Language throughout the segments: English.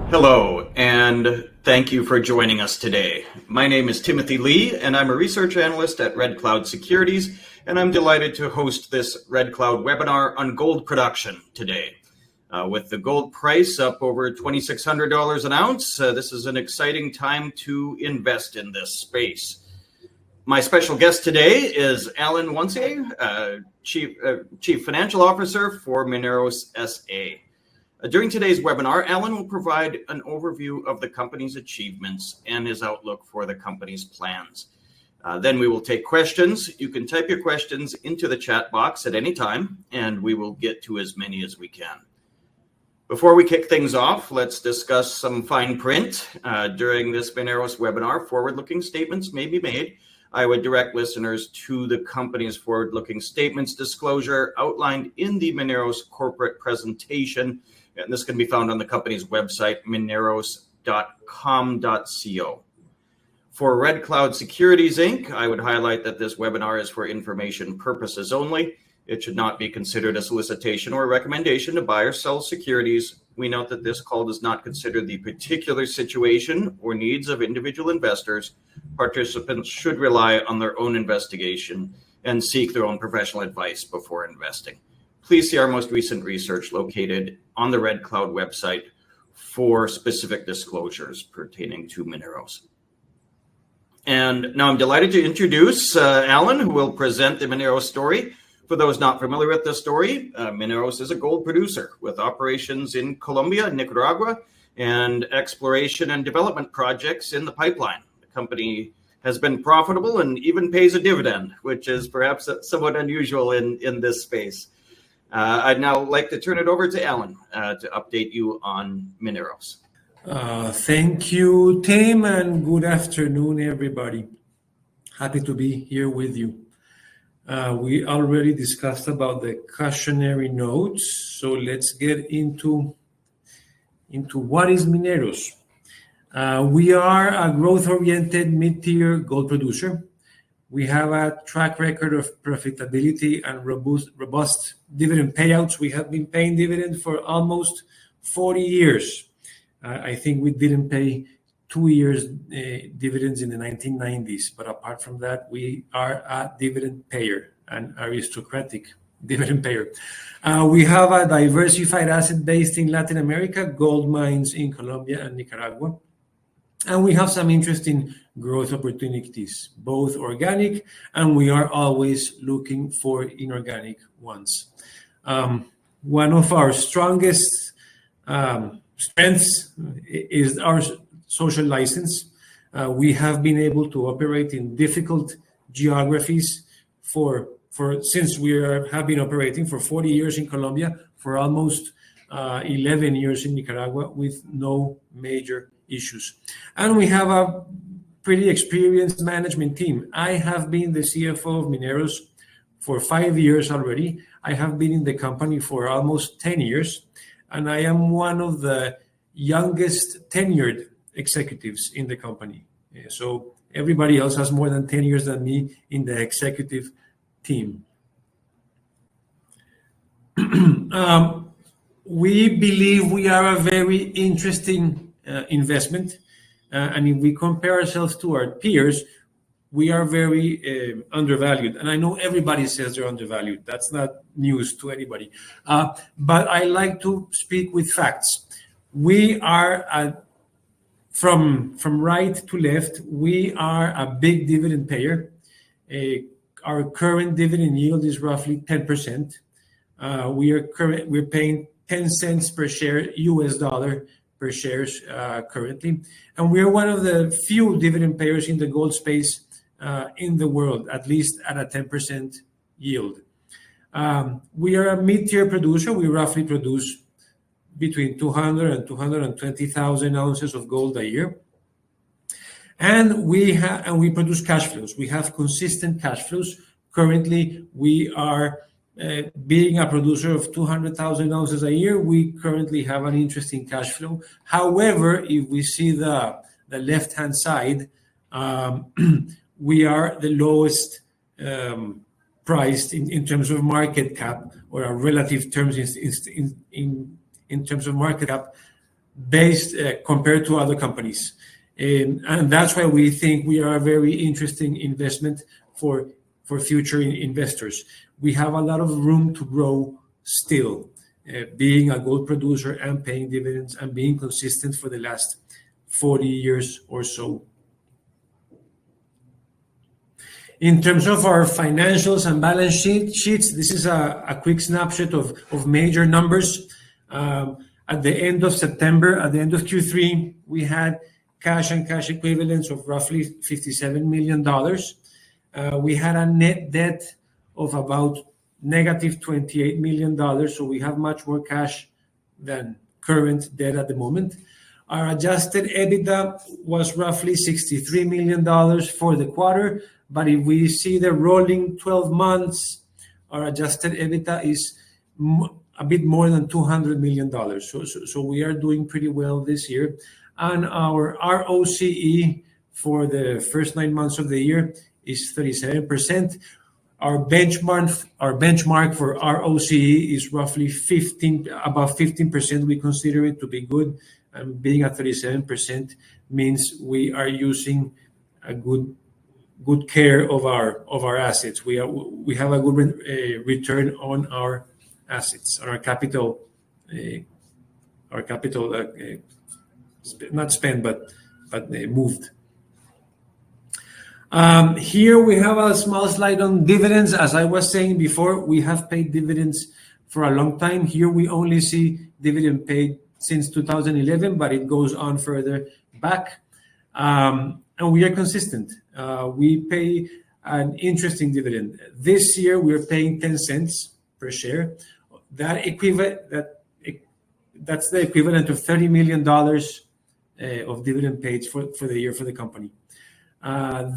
Hello, and thank you for joining us today. My name is Timothy Lee, and I'm a research analyst at Red Cloud Securities, and I'm delighted to host this Red Cloud webinar on gold production today. With the gold price up over $2,600 an ounce, this is an exciting time to invest in this space. My special guest today is Alan Wancier, Chief Financial Officer for Mineros S.A. During today's webinar, Alan will provide an overview of the company's achievements and his outlook for the company's plans. Then we will take questions. You can type your questions into the chat box at any time, and we will get to as many as we can. Before we kick things off, let's discuss some fine print. During this Mineros webinar, forward-looking statements may be made. I would direct listeners to the company's forward-looking statements disclosure outlined in the Mineros corporate presentation. And this can be found on the company's website, mineros.com.co. For Red Cloud Securities, Inc., I would highlight that this webinar is for information purposes only. It should not be considered a solicitation or a recommendation to buy or sell securities. We note that this call does not consider the particular situation or needs of individual investors. Participants should rely on their own investigation and seek their own professional advice before investing. Please see our most recent research located on the Red Cloud website for specific disclosures pertaining to Mineros. And now I'm delighted to introduce Alan, who will present the Mineros story. For those not familiar with the story, Mineros is a gold producer with operations in Colombia and Nicaragua and exploration and development projects in the pipeline. The company has been profitable and even pays a dividend, which is perhaps somewhat unusual in this space. I'd now like to turn it over to Alan to update you on Mineros. Thank you, Tim, and good afternoon, everybody. Happy to be here with you. We already discussed about the cautionary notes, so let's get into what is Mineros. We are a growth-oriented mid-tier gold producer. We have a track record of profitability and robust dividend payouts. We have been paying dividends for almost 40 years. I think we didn't pay 2 years dividends in the 1990s, but apart from that, we are a dividend payer, an aristocratic dividend payer. We have a diversified asset base in Latin America, gold mines in Colombia and Nicaragua. And we have some interesting growth opportunities, both organic, and we are always looking for inorganic ones. One of our strongest strengths is our social license. We have been able to operate in difficult geographies since we have been operating for 40 years in Colombia, for almost 11 years in Nicaragua with no major issues. And we have a pretty experienced management team. I have been the CFO of Mineros for 5 years already. I have been in the company for almost 10 years, and I am one of the youngest tenured executives in the company. So everybody else has more than 10 years than me in the executive team. We believe we are a very interesting investment. And if we compare ourselves to our peers, we are very undervalued. And I know everybody says they're undervalued. That's not news to anybody. But I like to speak with facts. We are, from right to left, we are a big dividend payer. Our current dividend yield is roughly 10%. We're paying 10 cents per share, US dollar per shares currently. And we're one of the few dividend payers in the gold space in the world, at least at a 10% yield. We are a mid-tier producer. We roughly produce between 200 and 220,000 ounces of gold a year. And we produce cash flows. We have consistent cash flows. Currently, we are being a producer of 200,000 ounces a year. We currently have an interesting cash flow. However, if we see the left-hand side, we are the lowest priced in terms of market cap, or our relative terms in terms of market cap, based compared to other companies. And that's why we think we are a very interesting investment for future investors. We have a lot of room to grow still, being a gold producer and paying dividends and being consistent for the last 40 years or so. In terms of our financials and balance sheets, this is a quick snapshot of major numbers. At the end of September, at the end of Q3, we had cash and cash equivalents of roughly $57 million. We had a net debt of about negative $28 million, so we have much more cash than current debt at the moment. Our adjusted EBITDA was roughly $63 million for the quarter, but if we see the rolling 12 months, our adjusted EBITDA is a bit more than $200 million. So we are doing pretty well this year. And our ROCE for the first 9 months of the year is 37%. Our benchmark for ROCE is roughly above 15%. We consider it to be good, and being at 37% means we are using a good care of our assets. We have a good return on our assets, on our capital, not spent but moved. Here we have a small slide on dividends. As I was saying before, we have paid dividends for a long time. Here we only see dividend paid since 2011, but it goes on further back. And we are consistent. We pay an interesting dividend. This year we are paying 10 cents per share. That's the equivalent of $30 million of dividend paid for the year for the company.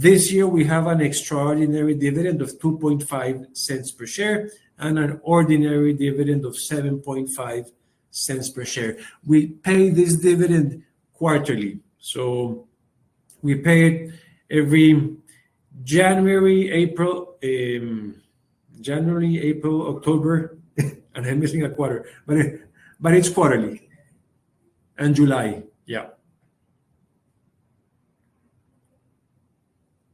This year we have an extraordinary dividend of 2.5 cents per share and an ordinary dividend of 7.5 cents per share. We pay this dividend quarterly, so we pay it every January, April, October, and I'm missing a quarter, but it's quarterly, and July, yeah.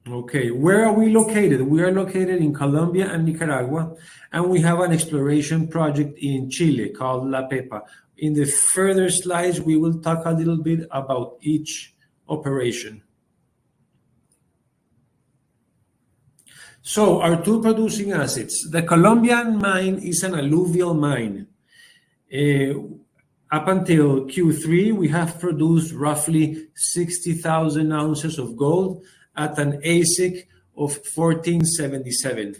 Okay, where are we located? We are located in Colombia and Nicaragua, and we have an exploration project in Chile called La Pepa. In the further slides, we will talk a little bit about each operation. So our two producing assets. The Colombian mine is an alluvial mine. Up until Q3, we have produced roughly 60,000 ounces of gold at an AISC of 1477.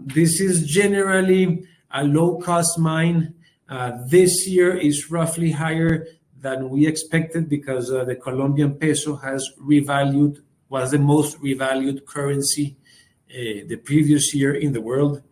This is generally a low-cost mine. This year is roughly higher than we expected because the Colombian peso has revalued, was the most revalued currency the previous year in the world.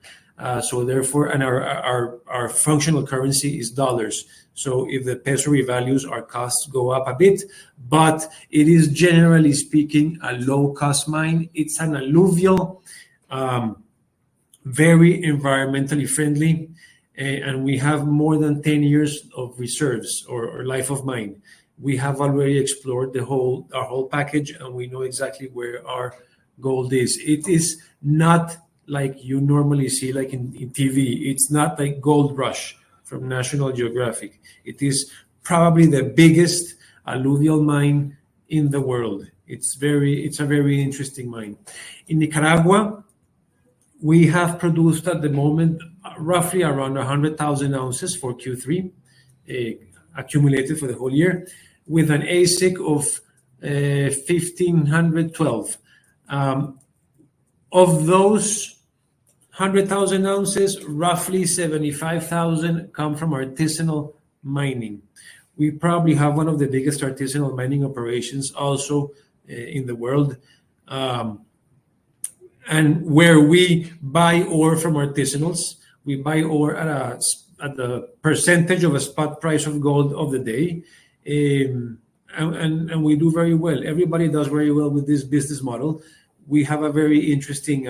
So therefore, and our functional currency is dollars. So if the peso revalues, our costs go up a bit, but it is generally speaking a low-cost mine. It's an alluvial, very environmentally friendly, and we have more than 10 years of reserves or life of mine. We have already explored our whole package, and we know exactly where our gold is. It is not like you normally see, like in TV. It's not like Gold Rush from National Geographic. It is probably the biggest alluvial mine in the world. It's a very interesting mine. In Nicaragua, we have produced at the moment roughly around 100,000 ounces for Q3, accumulated for the whole year, with an AISC of 1,512. Of those 100,000 ounces, roughly 75,000 come from artisanal mining. We probably have one of the biggest artisanal mining operations also in the world, and where we buy ore from artisanals. We buy ore at the percentage of a spot price of gold of the day, and we do very well. Everybody does very well with this business model. We have a very interesting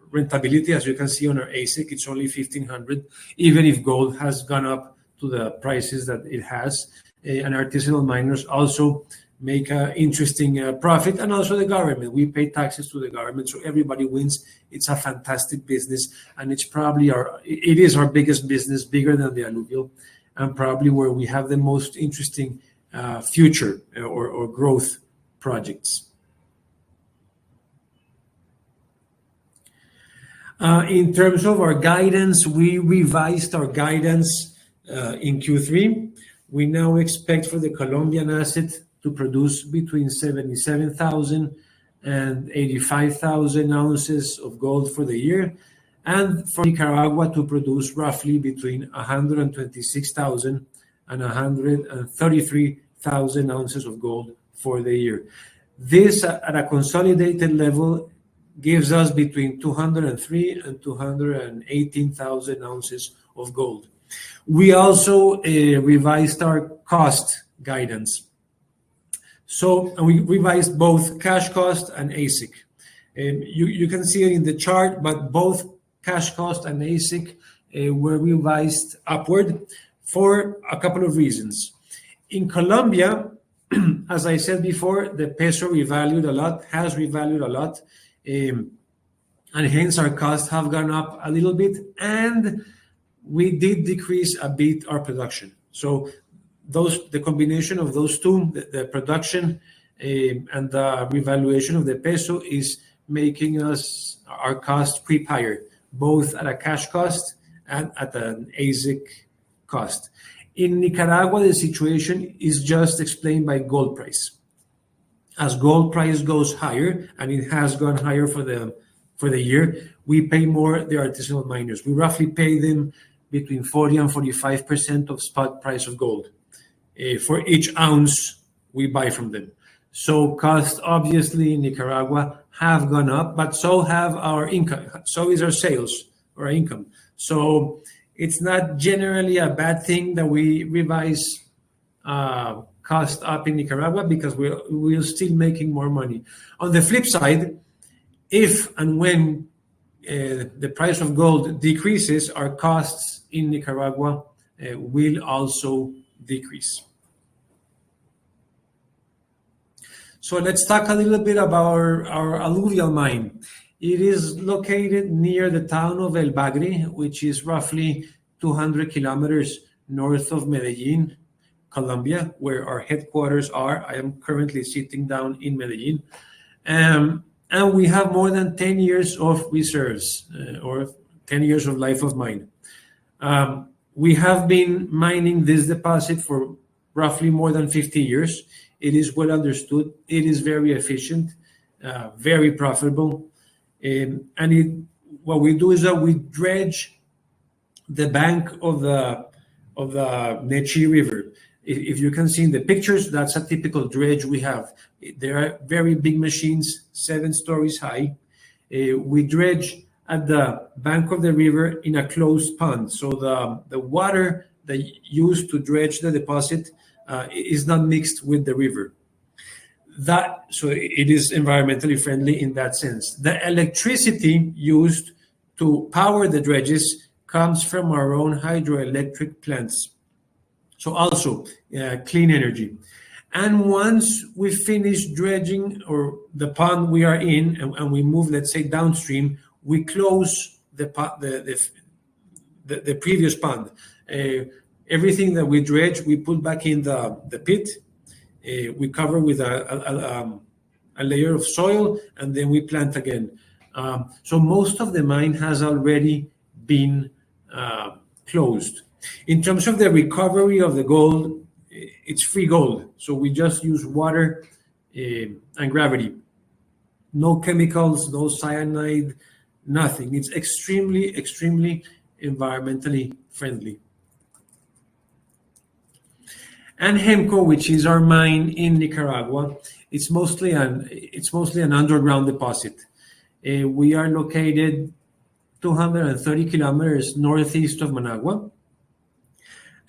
rentability, as you can see on our AISC. It's only 1,500, even if gold has gone up to the prices that it has. And artisanal miners also make an interesting profit, and also the government. We pay taxes to the government, so everybody wins. It's a fantastic business, and it is our biggest business, bigger than the alluvial, and probably where we have the most interesting future or growth projects. In terms of our guidance, we revised our guidance in Q3. We now expect for the Colombian asset to produce between 77,000 and 85,000 ounces of gold for the year, and for Nicaragua to produce roughly between 126,000 and 133,000 ounces of gold for the year. This, at a consolidated level, gives us between 203 and 218,000 ounces of gold. We also revised our cost guidance. So we revised both cash cost and AISC. You can see it in the chart, but both cash cost and AISC were revised upward for a couple of reasons. In Colombia, as I said before, the peso has revalued a lot, and hence our costs have gone up a little bit, and we did decrease a bit our production. So the combination of those two, the production and the revaluation of the peso, is making our cost creep higher, both at a cash cost and at an AISC cost. In Nicaragua, the situation is just explained by gold price. As gold price goes higher, and it has gone higher for the year, we pay more the artisanal miners. We roughly pay them between 40 and 45% of spot price of gold for each ounce we buy from them. So costs obviously in Nicaragua have gone up, but so have our income. So is our sales or our income. So it's not generally a bad thing that we revise cost up in Nicaragua, because we're still making more money. On the flip side, if and when the price of gold decreases, our costs in Nicaragua will also decrease. So let's talk a little bit about our alluvial mine. It is located near the town of El Bagre, which is roughly 200 kilometers north of Medellin, Colombia, where our headquarters are. I am currently sitting down in Medellin. And we have more than 10 years of reserves, or 10 years of life of mine. We have been mining this deposit for roughly more than 50 years. It is well understood. It is very efficient, very profitable. What we do is that we dredge the bank of the Nechi River. If you can see in the pictures, that's a typical dredge we have. There are very big machines, 7 stories high. We dredge at the bank of the river in a closed pond. So the water that used to dredge the deposit is not mixed with the river. So it is environmentally friendly in that sense. The electricity used to power the dredges comes from our own hydroelectric plants. So also clean energy. And once we finish dredging or the pond we are in, and we move, let's say, downstream, we close the previous pond. Everything that we dredge, we put back in the pit. We cover with a layer of soil, and then we plant again. So most of the mine has already been closed. In terms of the recovery of the gold, it's free gold. So we just use water and gravity. No chemicals, no cyanide, nothing. It's extremely, extremely environmentally friendly. And Hemco, which is our mine in Nicaragua, it's mostly an underground deposit. We are located 230 kilometers northeast of Managua.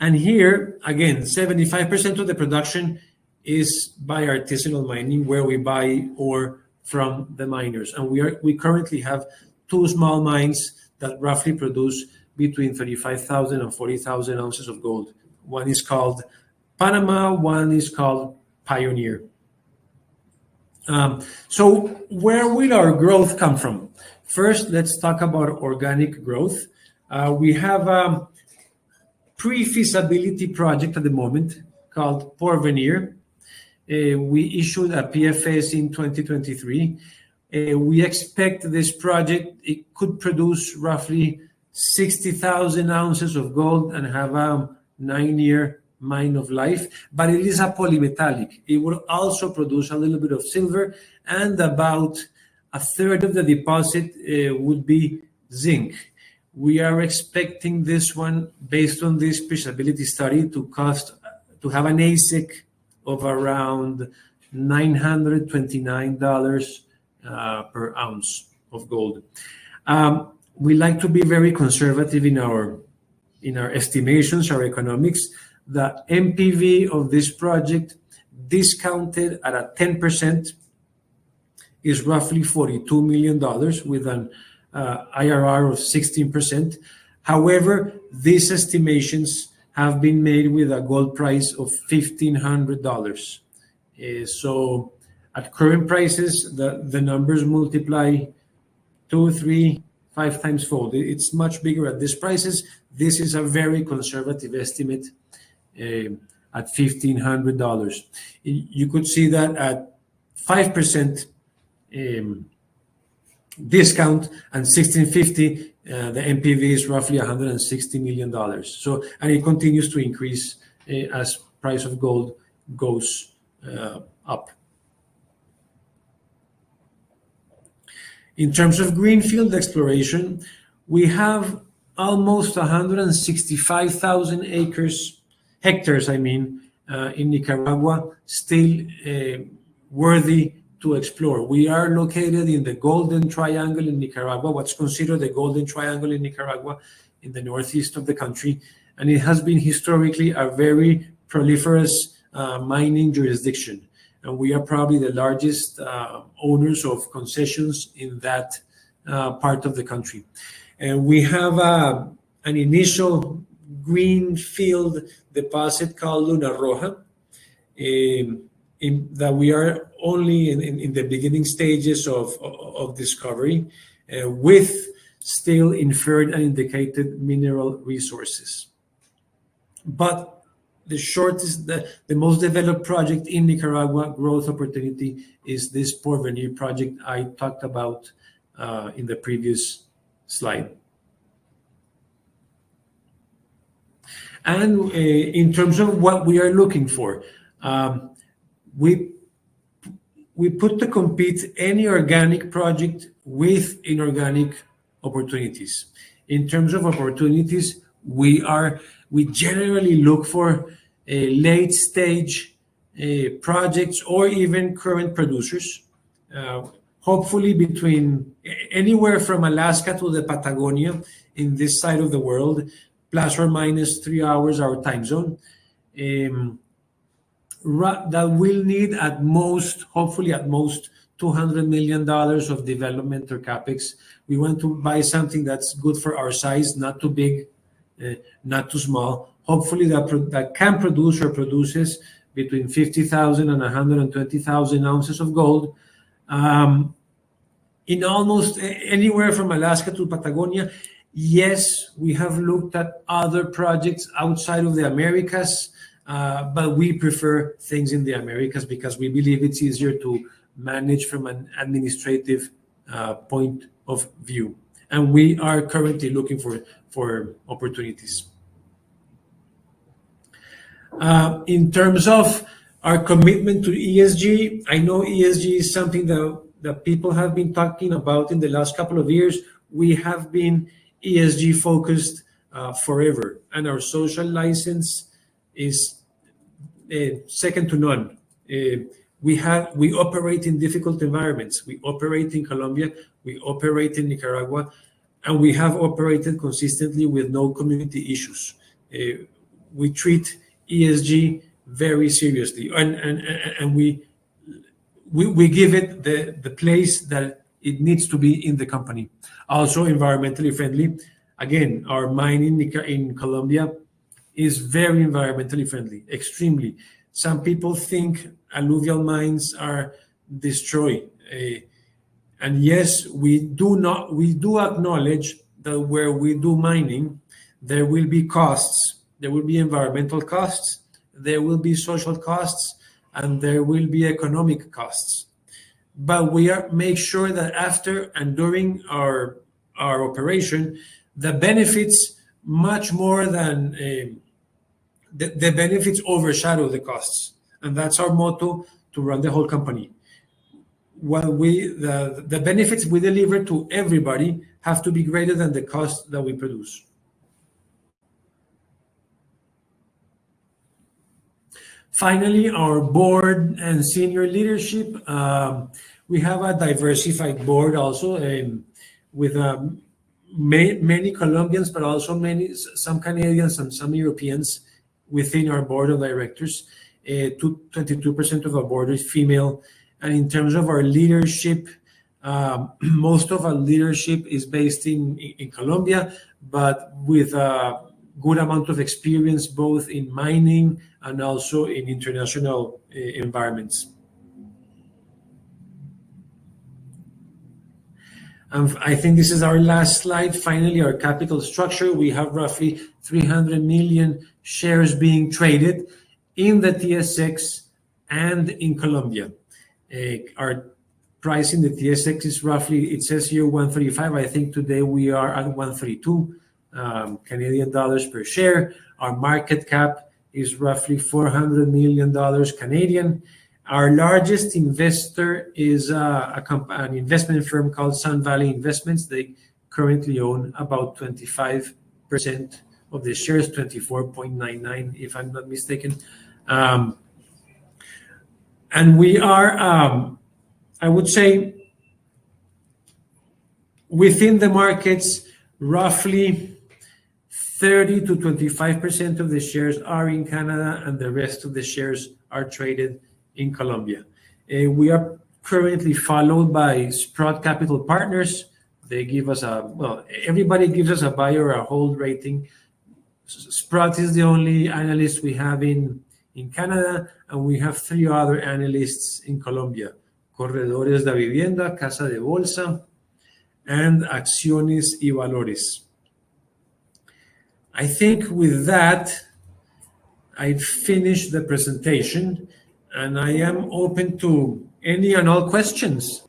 And here, again, 75% of the production is by artisanal mining, where we buy ore from the miners. And we currently have 2 small mines that roughly produce between 35,000 and 40,000 ounces of gold. One is called Panama, one is called Pioneer. So where will our growth come from? First, let's talk about organic growth. We have a pre-feasibility project at the moment called Porvenir. We issued a PFS in 2023. We expect this project, it could produce roughly 60,000 ounces of gold and have a 9-year mine of life, but it is a polymetallic. It will also produce a little bit of silver, and about a third of the deposit would be zinc. We are expecting this one, based on this feasibility study, to have an AISC of around $929 per ounce of gold. We like to be very conservative in our estimations, our economics. The NPV of this project, discounted at a 10%, is roughly $42 million with an IRR of 16%. However, these estimations have been made with a gold price of $1,500. So at current prices, the numbers multiply 2, 3, 5 times fold. It's much bigger at these prices. This is a very conservative estimate at $1,500. You could see that at 5% discount and 1650, the NPV is roughly $160 million. So, and it continues to increase as price of gold goes up. In terms of greenfield exploration, we have almost 165,000 hectares, in Nicaragua, still worthy to explore. We are located in the Golden Triangle in Nicaragua, what's considered the Golden Triangle in Nicaragua, in the northeast of the country, and it has been historically a very proliferous mining jurisdiction. And we are probably the largest owners of concessions in that part of the country. And we have an initial greenfield deposit called Luna Roja, that we are only in the beginning stages of discovery, with still inferred and indicated mineral resources. But the most developed project in Nicaragua, growth opportunity, is this Porvenir project I talked about in the previous slide. And in terms of what we are looking for, we put to compete any organic project with inorganic opportunities. In terms of opportunities, we generally look for late stage projects or even current producers, hopefully between anywhere from Alaska to the Patagonia in this side of the world, plus or minus 3 hours our time zone. That will need at most, hopefully at most, $200 million of development or capex. We want to buy something that's good for our size, not too big, not too small. Hopefully that can produce or produces between 50,000 and 120,000 ounces of gold. In almost anywhere from Alaska to Patagonia. Yes, we have looked at other projects outside of the Americas, but we prefer things in the Americas because we believe it's easier to manage from an administrative point of view. And we are currently looking for opportunities. In terms of our commitment to ESG, I know ESG is something that people have been talking about in the last couple of years. We have been ESG focused forever, and our social license is second to none. We operate in difficult environments. We operate in Colombia, we operate in Nicaragua, and we have operated consistently with no community issues. We treat ESG very seriously, and we give it the place that it needs to be in the company. Also environmentally friendly. Again, our mine in Colombia is very environmentally friendly, extremely. Some people think alluvial mines are destroyed. And yes, we do acknowledge that where we do mining, there will be costs. There will be environmental costs, there will be social costs, and there will be economic costs. But we make sure that after and during our operation, the benefits much more than the benefits overshadow the costs, and that's our motto to run the whole company. The benefits we deliver to everybody have to be greater than the cost that we produce. Finally, our board and senior leadership. We have a diversified board also, with many Colombians, but also some Canadians and some Europeans within our board of directors. 22% of our board is female. And in terms of our leadership, most of our leadership is based in Colombia, but with a good amount of experience both in mining and also in international environments. I think this is our last slide. Finally, our capital structure. We have roughly 300 million shares being traded in the TSX and in Colombia. Our price in the TSX is roughly, it says here 135. I think today we are at 132 Canadian dollars per share. Our market cap is roughly $400 million Canadian. Our largest investor is an investment firm called Sun Valley Investments. They currently own about 25% of the shares, 24.99 if I'm not mistaken. And we are, I would say, within the markets, roughly 30 to 25% of the shares are in Canada, and the rest of the shares are traded in Colombia. We are currently followed by Sprott Capital Partners. They give us everybody gives us a buy or a hold rating. Sprott is the only analyst we have in Canada, and we have 3 other analysts in Colombia: Corredores de Vivienda, Casa de Bolsa, and Acciones y Valores. I think with that, I've finished the presentation, and I am open to any and all questions.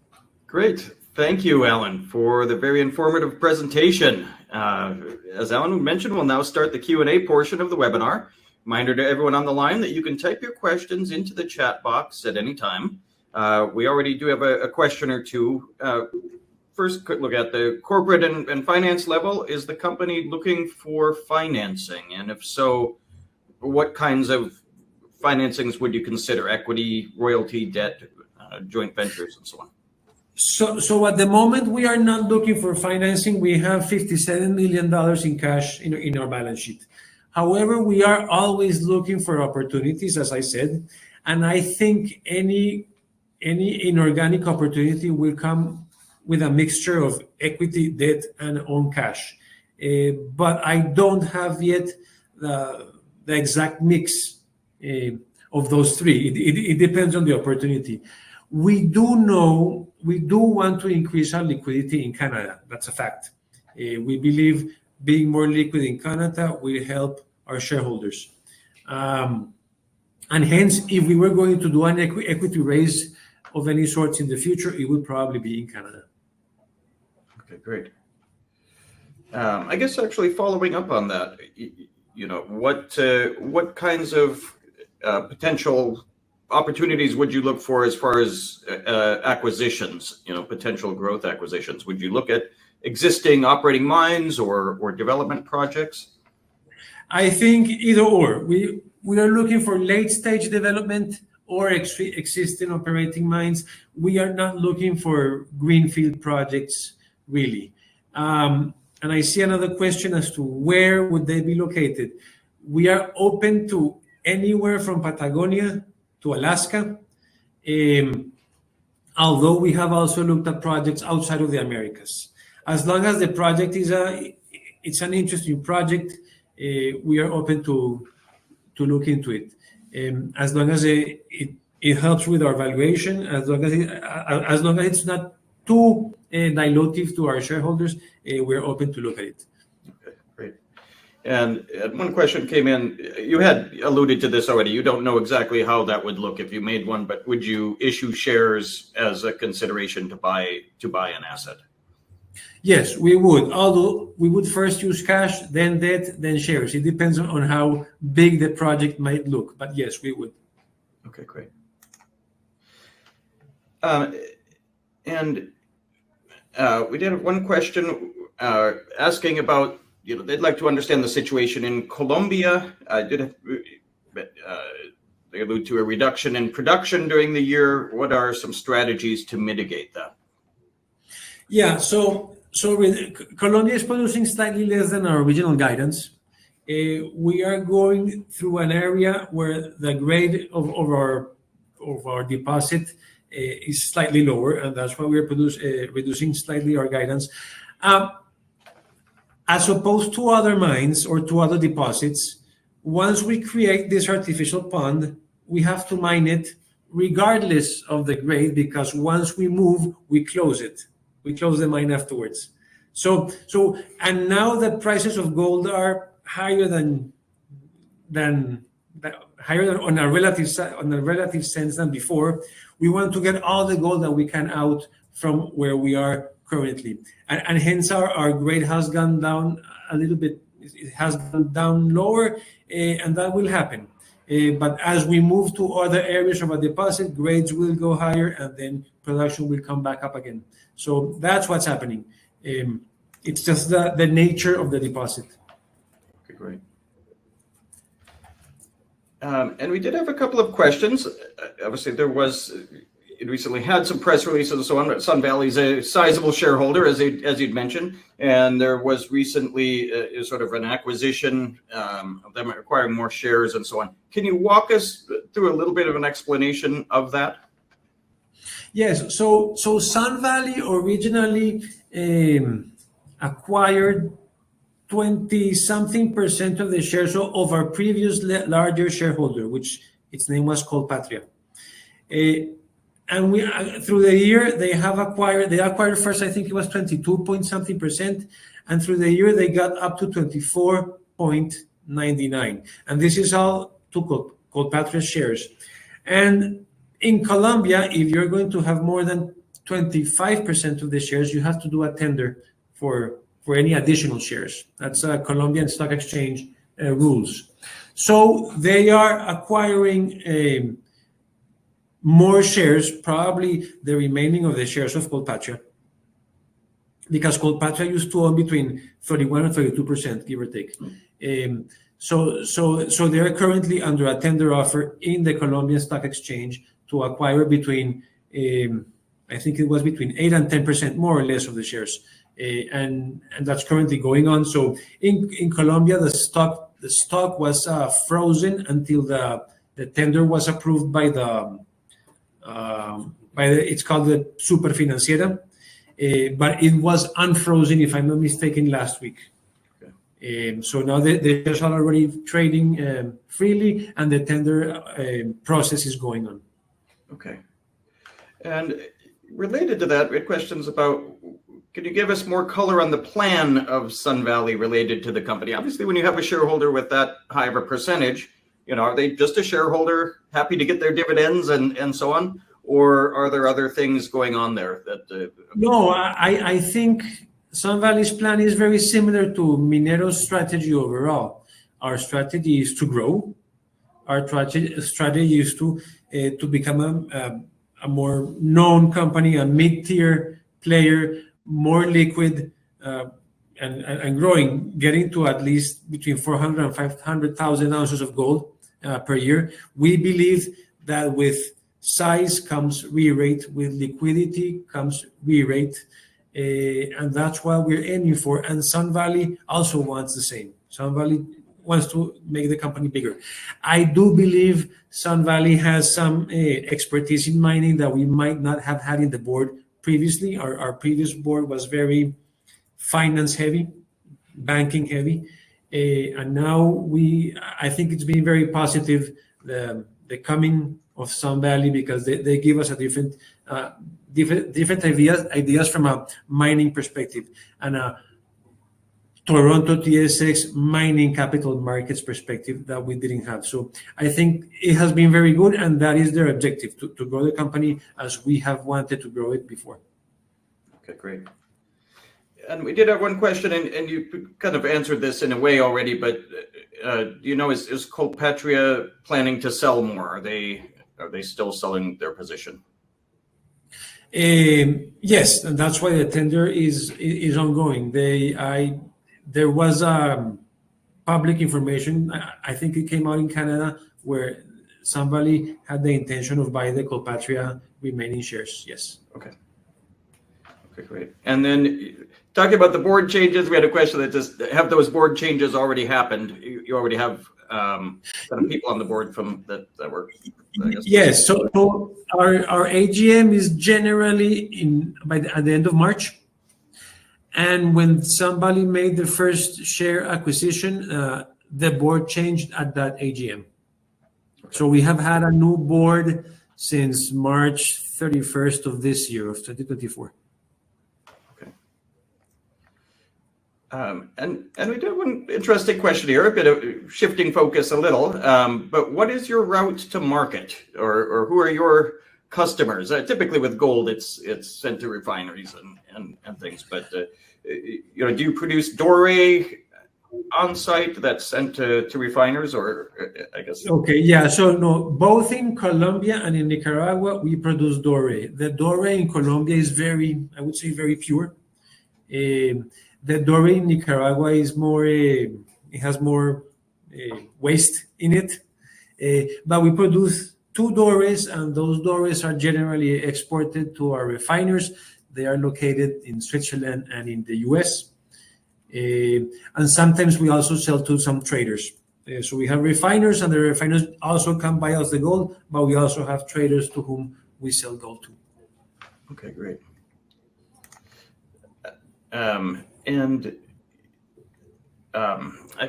Great. Thank you, Alan, for the very informative presentation. As Alan mentioned, we'll now start the Q&A portion of the webinar. Reminder to everyone on the line that you can type your questions into the chat box at any time. We already do have a question or two. First, quick look at the corporate and finance level. Is the company looking for financing? And if so, what kinds of financings would you consider? Equity, royalty, debt, joint ventures, and so on? So at the moment, we are not looking for financing. We have $57 million in cash in our balance sheet. However, we are always looking for opportunities, as I said, and I think any inorganic opportunity will come with a mixture of equity, debt, and own cash. But I don't have yet the exact mix of those three. It depends on the opportunity. We do want to increase our liquidity in Canada. That's a fact. We believe being more liquid in Canada will help our shareholders. And hence, if we were going to do an equity raise of any sorts in the future, it would probably be in Canada. Okay, great. I guess actually following up on that, what kinds of potential opportunities would you look for as far as acquisitions, potential growth acquisitions? Would you look at existing operating mines or development projects? I think either or. We are looking for late stage development or existing operating mines. We are not looking for greenfield projects, really. And I see another question as to where would they be located. We are open to anywhere from Patagonia to Alaska, although we have also looked at projects outside of the Americas. As long as the project is it's an interesting project. We are open to look into it, as long as it helps with our valuation, as long as it's not too dilutive to our shareholders. We're open to look at it. Okay, great. And one question came in. You had alluded to this already. You don't know exactly how that would look if you made one, but would you issue shares as a consideration to buy an asset? Yes, we would. Although we would first use cash, then debt, then shares. It depends on how big the project might look. But yes, we would. Okay, great. And we did have one question asking about, they'd like to understand the situation in Colombia. They allude to a reduction in production during the year. What are some strategies to mitigate that? Yeah, so Colombia is producing slightly less than our original guidance. We are going through an area where the grade of our deposit is slightly lower, and that's why we're reducing slightly our guidance. As opposed to other mines or to other deposits, once we create this artificial pond, we have to mine it regardless of the grade, because once we move, we close it. We close the mine afterwards. And now the prices of gold are higher than higher on a relative sense than before. We want to get all the gold that we can out from where we are currently, and hence our grade has gone down a little bit. It has gone down lower, and that will happen. But as we move to other areas of a deposit, grades will go higher, and then production will come back up again. So that's what's happening. It's just the nature of the deposit. Okay, great. And we did have a couple of questions. Obviously, it recently had some press releases and so on. Sun Valley's a sizable shareholder, as you'd mentioned, and there was recently sort of an acquisition of them acquiring more shares and so on. Can you walk us through a little bit of an explanation of that? Yes. So Sun Valley originally acquired 20-something% of the shares of our previous larger shareholder, which its name was Colpatria. And we through the year they acquired first, I think it was 22-point-something%, and through the year they got up to 24.99%, and this is all to Colpatria shares. And in Colombia, if you're going to have more than 25% of the shares, you have to do a tender for any additional shares. That's Colombian Stock Exchange rules. So they are acquiring more shares, probably the remaining of the shares of Colpatria, because Colpatria used to own between 31 and 32%, give or take. So they are currently under a tender offer in the Colombian Stock Exchange to acquire between, I think it was between 8 and 10% more or less of the shares. And that's currently going on. So in Colombia, the stock was frozen until the tender was approved by it's called the Superfinanciera, but it was unfrozen, if I'm not mistaken, last week. Okay. So now the shares are already trading freely, and the tender process is going on. Okay. And related to that, we had questions about, could you give us more color on the plan of Sun Valley related to the company? Obviously, when you have a shareholder with that high of a percentage, are they just a shareholder happy to get their dividends and so on? Or are there other things going on there that? No, I think Sun Valley's plan is very similar to Minero's strategy overall. Our strategy is to grow. Our strategy is to become a more known company, a mid-tier player, more liquid, and growing, getting to at least between 400 and 500,000 ounces of gold per year. We believe that with size comes re-rate, with liquidity comes re-rate, and that's what we're aiming for. And Sun Valley also wants the same. Sun Valley wants to make the company bigger. I do believe Sun Valley has some expertise in mining that we might not have had in the board previously. Our previous board was very finance heavy, banking heavy. And now I think it's been very positive, the coming of Sun Valley, because they give us a different ideas from a mining perspective, and a Toronto TSX mining capital markets perspective that we didn't have. So I think it has been very good, and that is their objective, to grow the company as we have wanted to grow it before. Okay, great. And we did have one question, and you kind of answered this in a way already, but is Colpatria planning to sell more? Are they still selling their position? Yes, and that's why the tender is ongoing. There was public information. I think it came out in Canada, where somebody had the intention of buying the Colpatria remaining shares. Yes. Okay. Okay, great. And then talking about the board changes, we had a question that just, have those board changes already happened? You already have kind of people on the board from that were, I guess. Yes. So our AGM is generally at the end of March. And when somebody made the first share acquisition, the board changed at that AGM. Okay. So we have had a new board since March 31st of this year, of 2024. Okay. And we do have one interesting question here, a bit of shifting focus a little. But what is your route to market, or who are your customers? Typically with gold, it's sent to refineries and things. But do you produce doré on site that's sent to refiners, or I guess? Okay, yeah. So no, both in Colombia and in Nicaragua, we produce doré. The doré in Colombia is I would say, very pure. The doré in Nicaragua is more, it has more waste in it. But we produce 2 dorés, and those dorés are generally exported to our refiners. They are located in Switzerland and in the US. And sometimes we also sell to some traders. So we have refiners, and the refiners also come buy us the gold, but we also have traders to whom we sell gold to. Okay, great. I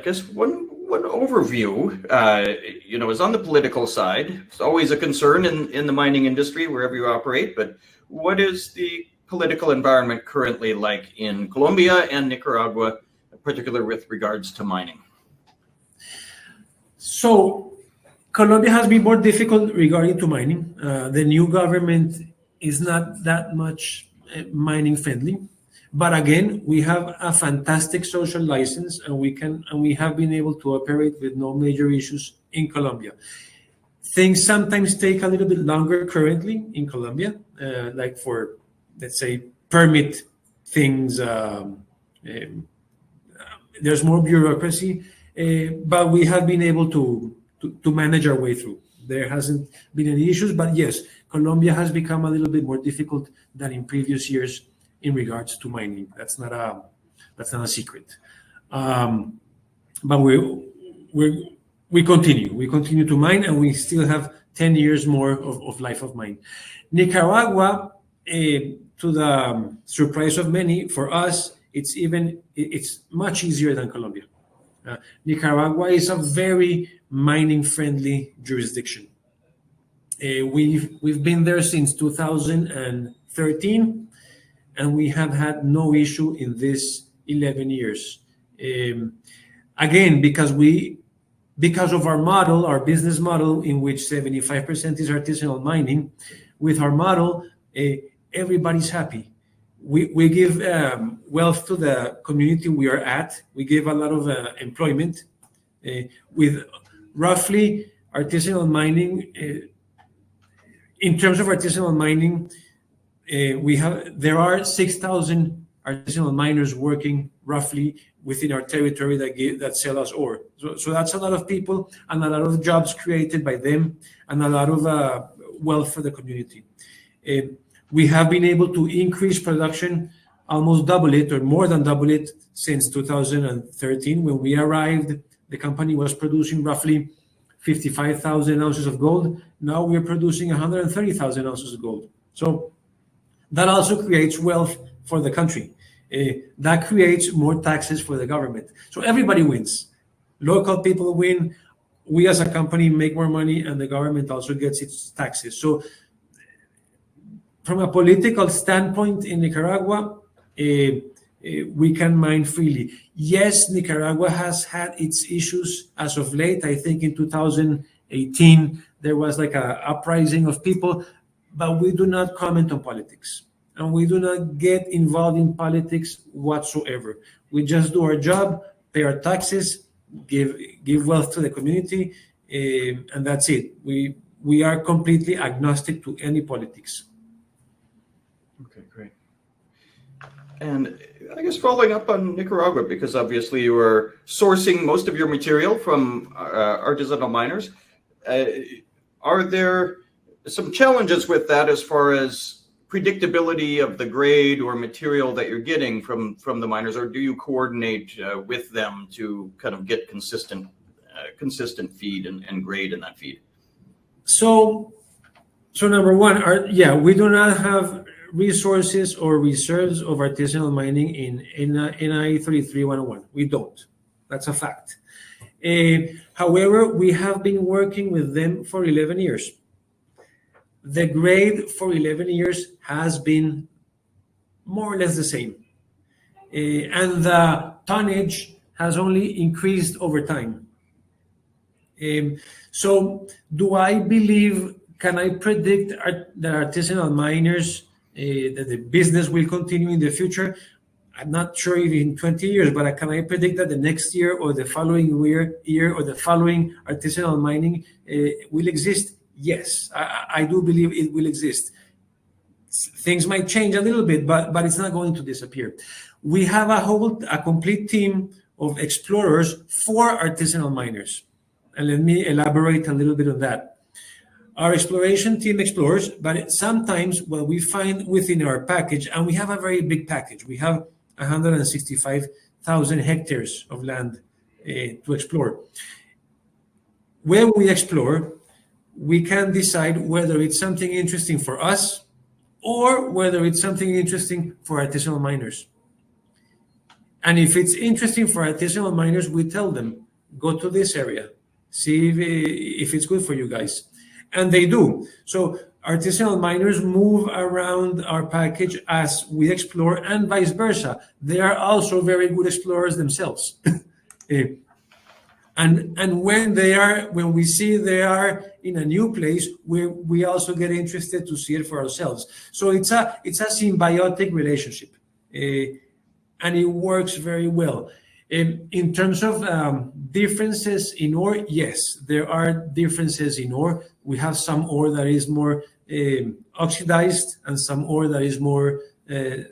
guess one overview, is on the political side. It's always a concern in the mining industry wherever you operate. But what is the political environment currently like in Colombia and Nicaragua, particularly with regards to mining? So Colombia has been more difficult regarding to mining. The new government is not that much mining friendly. But again, we have a fantastic social license, and we have been able to operate with no major issues in Colombia. Things sometimes take a little bit longer currently in Colombia, like for, let's say, permit things. There's more bureaucracy, but we have been able to manage our way through. There hasn't been any issues, but yes, Colombia has become a little bit more difficult than in previous years in regards to mining. That's not a secret. But we continue to mine, and we still have 10 years more of life of mine. Nicaragua, to the surprise of many, for us, it's much easier than Colombia. Nicaragua is a very mining friendly jurisdiction. We've been there since 2013. And we have had no issue in this 11 years. Again, because of our model, our business model, in which 75% is artisanal mining, with our model, everybody's happy. We give wealth to the community we are at. We give a lot of employment. With roughly artisanal mining, in terms of artisanal mining, there are 6,000 artisanal miners working roughly within our territory that sell us ore. So that's a lot of people, and a lot of jobs created by them, and a lot of wealth for the community. We have been able to increase production, almost double it, or more than double it, since 2013. When we arrived, the company was producing roughly 55,000 ounces of gold. Now we're producing 130,000 ounces of gold. So that also creates wealth for the country. That creates more taxes for the government. So everybody wins. Local people win. We as a company make more money, and the government also gets its taxes. So from a political standpoint in Nicaragua, we can mine freely. Yes, Nicaragua has had its issues as of late. I think in 2018, there was like an uprising of people, but we do not comment on politics. And we do not get involved in politics whatsoever. We just do our job, pay our taxes, give wealth to the community, and that's it. We are completely agnostic to any politics. Okay, great. And I guess following up on Nicaragua, because obviously you are sourcing most of your material from artisanal miners, are there some challenges with that as far as predictability of the grade or material that you're getting from the miners, or do you coordinate with them to kind of get consistent feed and grade in that feed? So number one, we do not have resources or reserves of artisanal mining in NI 33-101. We don't. That's a fact. However, we have been working with them for 11 years. The grade for 11 years has been more or less the same. And the tonnage has only increased over time. So do I believe, can I predict the artisanal miners that the business will continue in the future? I'm not sure if in 20 years, but can I predict that the next year or the following year or the following artisanal mining will exist? Yes, I do believe it will exist. Things might change a little bit, but it's not going to disappear. We have a complete team of explorers for artisanal miners. And let me elaborate a little bit on that. Our exploration team explores, but sometimes what we find within our package, and we have a very big package, we have 165,000 hectares of land to explore. When we explore, we can decide whether it's something interesting for us or whether it's something interesting for artisanal miners. And if it's interesting for artisanal miners, we tell them, go to this area, see if it's good for you guys. And they do. So artisanal miners move around our package as we explore, and vice versa. They are also very good explorers themselves. And when we see they are in a new place, we also get interested to see it for ourselves. So it's a symbiotic relationship, and it works very well. In terms of differences in ore, yes, there are differences in ore. We have some ore that is more oxidized and some ore that is more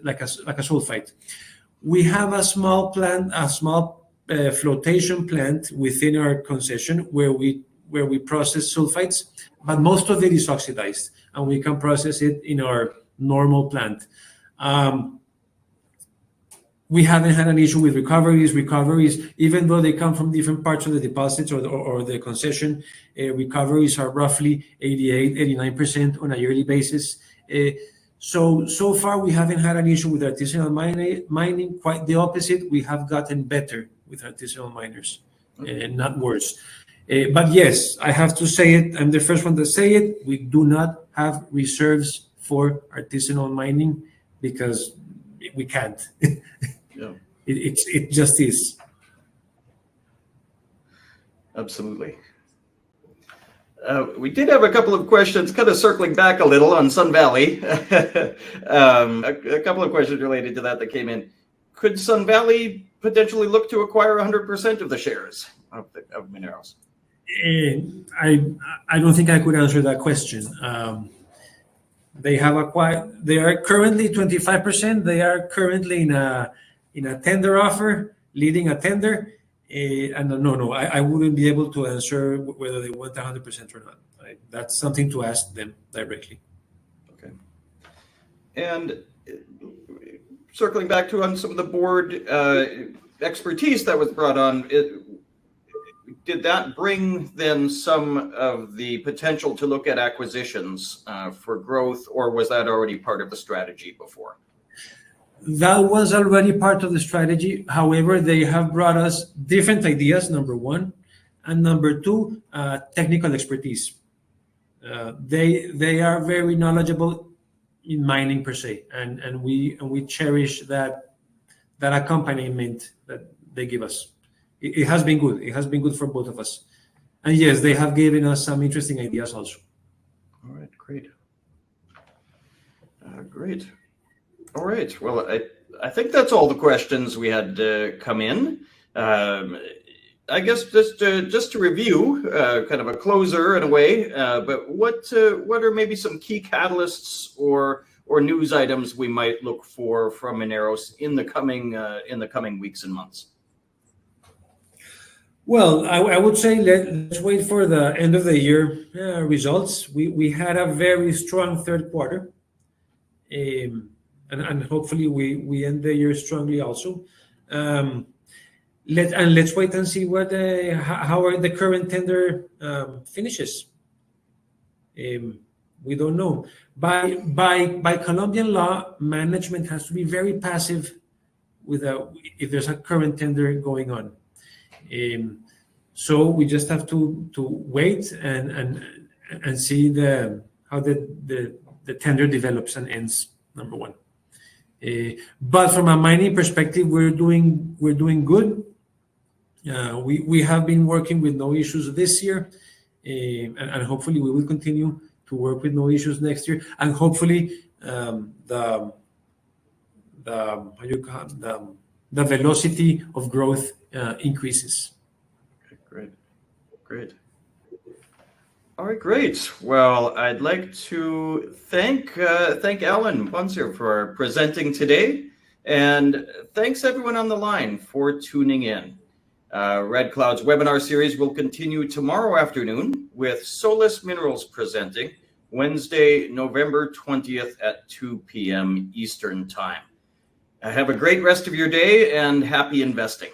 like a sulfite. We have a small plant, flotation plant within our concession where we process sulfites, but most of it is oxidized, and we can process it in our normal plant. We haven't had an issue with recoveries. Even though they come from different parts of the deposits or the concession, recoveries are roughly 88-89% on a yearly basis. So far, we haven't had an issue with artisanal mining. Quite the opposite. We have gotten better with artisanal miners, not worse. But yes, I have to say it. I'm the first one to say it. We do not have reserves for artisanal mining because we can't. Yeah. It just is. Absolutely. We did have a couple of questions, kind of circling back a little on Sun Valley. A couple of questions related to that came in. Could Sun Valley potentially look to acquire 100% of the shares of Mineros? I don't think I could answer that question. They are currently 25%. They are currently in a tender offer, leading a tender. And no, I wouldn't be able to answer whether they want 100% or not. That's something to ask them directly. Okay. And circling back to on some of the board expertise that was brought on, did that bring then some of the potential to look at acquisitions for growth, or was that already part of the strategy before? That was already part of the strategy. However, they have brought us different ideas, number one, and number two, technical expertise. They are very knowledgeable in mining per se, and we cherish that accompaniment that they give us. It has been good. It has been good for both of us. And yes, they have given us some interesting ideas also. All right, great. Great. All right. Well, I think that's all the questions we had come in. I guess just to review, kind of a closer in a way. But what are maybe some key catalysts or news items we might look for from Mineros in the coming weeks and months? Well, I would say let's wait for the end of the year results. We had a very strong third quarter, and hopefully we end the year strongly also. Let's wait and see how the current tender finishes. We don't know. By Colombian law, management has to be very passive if there's a current tender going on. So we just have to wait and see how the tender develops and ends. Number one, but from a mining perspective, we're doing good. We have been working with no issues this year, and hopefully we will continue to work with no issues next year. And hopefully the velocity of growth increases. Okay, great. All right, great. Well, I'd like to thank Alan Wancier for presenting today, and thanks everyone on the line for tuning in. Red Cloud's webinar series will continue tomorrow afternoon with Solus Minerals presenting Wednesday, November 20th at 2 p.m. Eastern Time. Have a great rest of your day and happy investing.